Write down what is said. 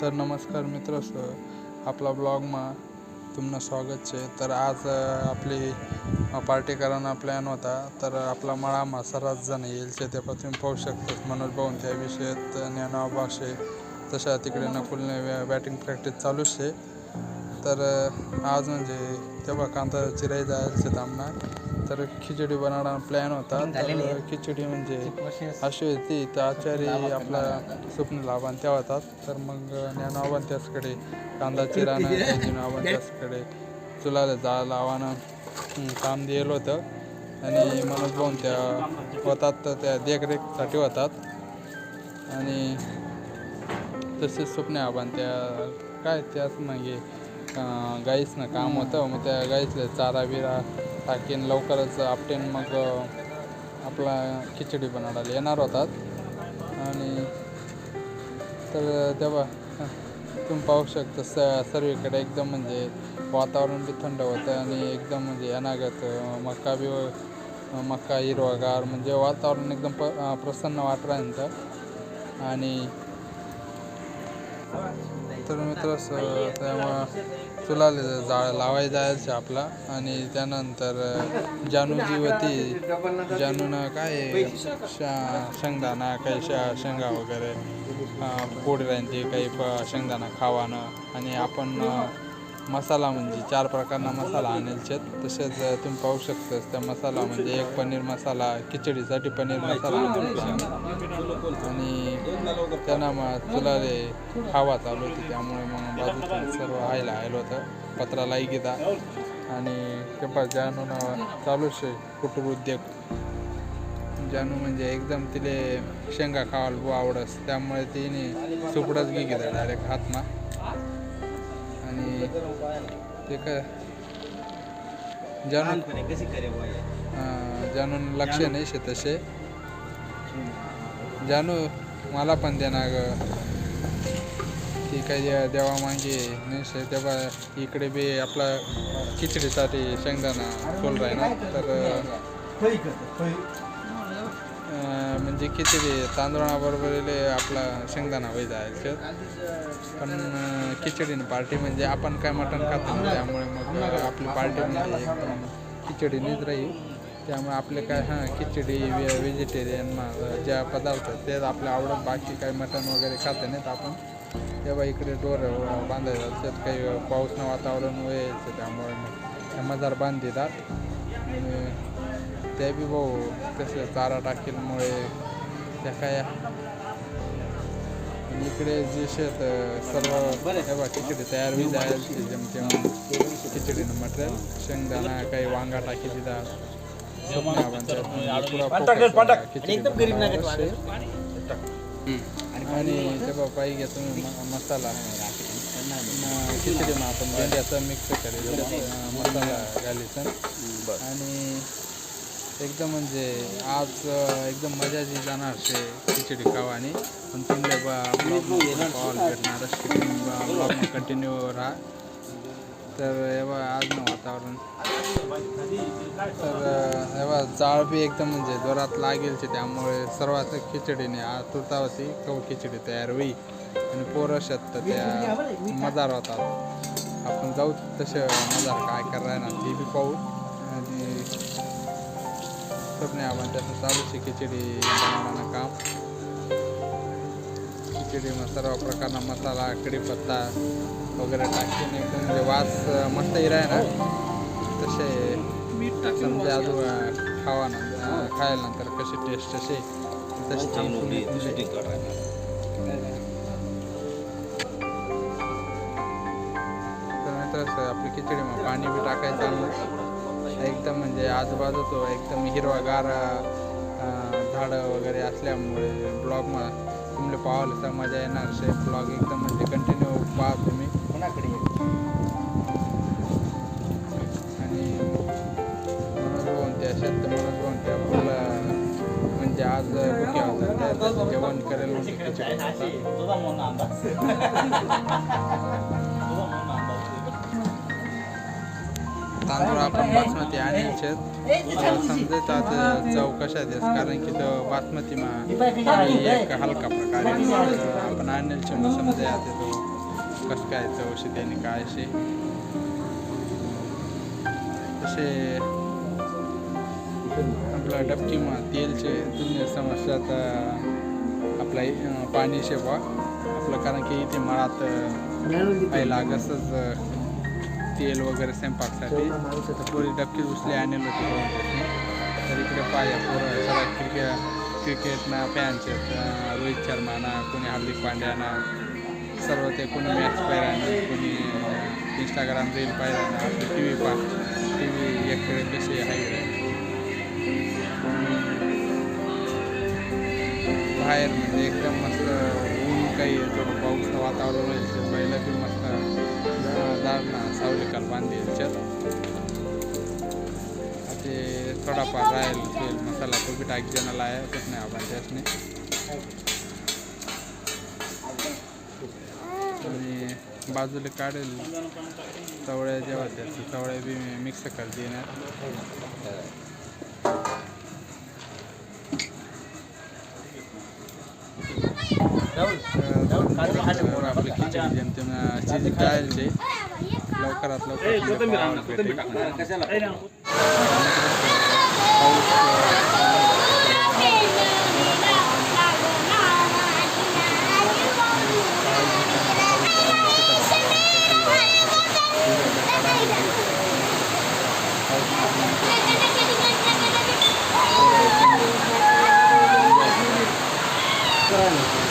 तर नमस्कार मित्र, आपला ब्लॉगमा तुमनं स्वागत છે। तर आज आपली पार्टी करायला प्लॅन होता। तर आपला मळामा सर्वच जण येईल ते तुम्ही पाहू शकतात। मनोज भाऊ त्या विषयात ज्ञानोबा भाषे तशा तिकडे नकुलने बॅटिंग प्रॅक्टिस चालू आहे। तर आज म्हणजे तेव्हा कांदा चिराई जायचं थांबना। तर खिचडी बनवण्याचा प्लॅन होता। तर खिचडी म्हणजे अशी होती तर आचार्य आपला स्वप्न लाभान त्या होतात। तर मग ज्ञानोबा त्याचकडे कांदा चिराणं ज्ञानोबा त्याचकडे चुलाला जाळ लावानं काम दिलं होतं। आणि मनोज भाऊ त्या होतात तर त्या देखरेखसाठी होतात। आणि तसेच स्वप्ने आबान त्या काय त्याच मागे गाईसनं काम होतं। मग त्या गाईसले चारा बिरा टाकीन लवकरच आपटेन मग आपला खिचडी बनवायला येणार होतात। आणि तर तेव्हा तुम्ही पाहू शकता सर्वीकडे एकदम म्हणजे वातावरण बी थंड होतं आणि एकदम म्हणजे अनागत मका हिरवागार म्हणजे वातावरण एकदम प्रसन्न वाटतं। आणि तर मित्र तेव्हा चुलाला जाळ लावायला जायचं आपला। आणि त्यानंतर जानूजी होती, जानूनं काय शेंगदाणा काही शेंगा वगैरे पोळी राहते काही शेंगदाणा खावानं। आणि आपण मसाला म्हणजे 4 प्रकारचा मसाला आणायचे। तसेच तुम्ही पाहू शकता त्या मसाला म्हणजे एक पनीर मसाला, खिचडीसाठी पनीर मसाला आणि त्यांना मग चुलाले हवा चालू होती त्यामुळे मग बाजूचं सर्व आयला होतं पत्रालाही घेता। आणि ते जानून चालूच आहे कुटुंब उद्योग। जानू म्हणजे एकदम तिले शेंगा खावायला आवडस त्यामुळे तिने सुपडच घेतला डायरेक्ट हातमा। आणि ते काय जानून लक्ष नाही शे तसे। जानू मला पण देणार ती काही देवा मागे नाही शे। तेव्हा इकडे बी आपला खिचडीसाठी शेंगदाणा सोल राहिना। तर म्हणजे खिचडी तांदूळाबरोबर आपला शेंगदाणा वय जायचं। पण खिचडीनं पार्टी म्हणजे आपण काय मटण खातो ना त्यामुळे मग आपली पार्टी म्हणजे एकदम खिचडी नीच राहील। त्यामुळे आपले काय खिचडी व्हेजिटेरियन ज्या पदार्थ ते आपल्या आवडत, बाकी काही मटण वगैरे खाते नाहीत आपण। तेव्हा इकडे डोर बांधायचं त्यात काही पाऊसनं वातावरण व्हायचं त्यामुळे मग मजार बांध देतात। आणि ते बी भाऊ तसं चारा टाकेलमुळे त्या काय इकडे जे शेत सर्व तेव्हा खिचडी तयार होईल जायची जेमतेम खिचडीनं मटेरियल शेंगदाणा काही वांगा टाकी दिला आणि तेव्हा पाहिजे तुम्ही मसाला खिचडीમાં आपण भेंड्याचा मिक्स करेल मसाला घालायचा। आणि एकदम म्हणजे आज एकदम मजा जी जाणार शे खिचडी खावानी। पण तुम्ही ब्लॉग कॉल भेटणार ब्लॉग कंटिन्यू राहा। तर एव्हा आज ना वातावरण तर एव्हा जाळ बी एकदम म्हणजे जोरात लागेल त्यामुळे सर्वात खिचडीने आतुरता होती कव खिचडी तयार होई। आणि पोरं शेत त्या मजार होतात आपण जाऊ तसे मजार काय करायला ना ते बी पाहू। आणि स्वप्ने आपण त्याचं चालूच खिचडी बनवण्याचं काम। खिचडीमध्ये सर्व प्रकारचा मसाला कढीपत्ता वगैरे टाकून एकदम म्हणजे वास मस्त येईल ना। तसे समजा अजून खायला कशी टेस्ट असे तशी तर आपली खिचडीमध्ये पाणी बी टाकायचं एकदम म्हणजे आजूबाजू तो एकदम हिरवागार झाडं वगैरे असल्यामुळे ब्लॉगमध्ये तुम्हाला पाहायला तर मजा येणार शे। ब्लॉग एकदम म्हणजे कंटिन्यू पाहा तुम्ही। आणि मनोज भाऊन त्या शेत मनोज भाऊन त्या फुलं म्हणजे आज बुक्या होता जेवण करेल तांदूळ आपण बासमती आणायचे समजायचं आता चव कशा देस कारण की तो बासमतीमा एक हलका प्रकारे आपण आणायचे समजा तो कसं काय चौशी त्यांनी काय असे तसे आपला डबकीमा तेलचे जुन्या समस्या आता आपला पाणी शेवा आपलं कारण की इथे मळात पहिला कसंच तेल वगैरे स्वयंपाकसाठी तर पुरी डबकी उचले आणले होते तर इकडे पाया पोरं सगळ्या क्रिकेटना फॅनचे रोहित शर्माना कोणी हार्दिक पांड्याना सर्व ते कोणी मॅच पाहिल्यानं कोणी इंस्टाग्राम रील पाहिल्यानं टी व्ही एककडे कसे आहे बाहेर म्हणजे एकदम मस्त ऊन काही थोडं पाऊसचं वातावरण व्हायचं पहिलं बी मस्त दारणा सावली काल बांधली याच्यात ते थोडाफार राहील तेल मसाला तो बी टाक जणाला आहे होत नाही आपण त्यासने आणि बाजूला काढेल चवळ्या जेव्हा त्याचं चवळ्या बी मिक्स कर देण्यात आपली खिचडी जेमतेम चिजी खायचे लवकरात लवकर Keren.